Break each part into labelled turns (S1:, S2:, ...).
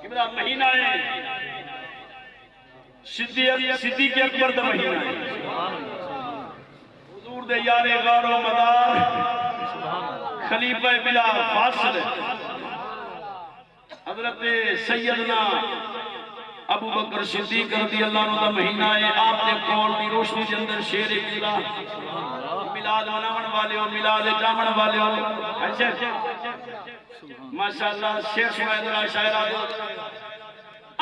S1: महीना है सिद्दीक़ अकबर दा महीना है। हुजूर दे यारे गारो मदार खलीफा बिला फासिल हजरत सैयदना अबू बकर सिद्दीक़ रज़ी अल्लाह अन्हु दा महीना है। आप दे कौल दी रोशनी दे अंदर शेर खुदा मिलाद मनावन वाले हो, मिलाद जामन वाले हो। अच्छा माशाअल्लाह शेर सुनाए जरा शायरा दो।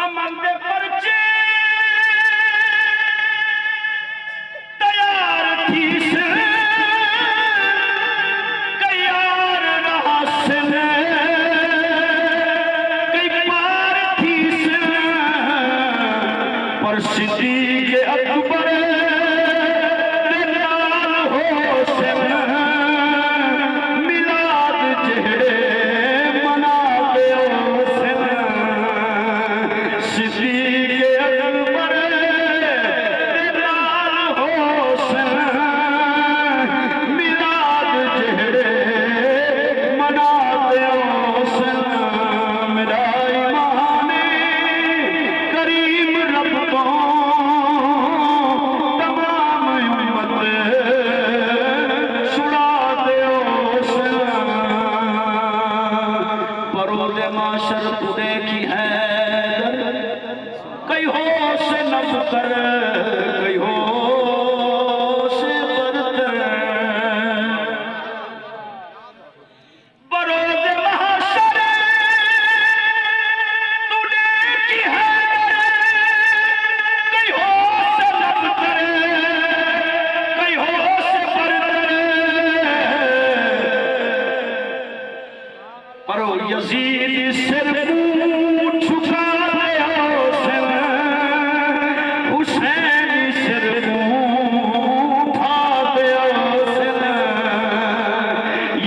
S1: अमन दे परचे तैयार थी से कयार रहसन कई पार थी से पर सिद्दीक़ अकबर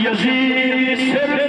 S1: यजीद सिर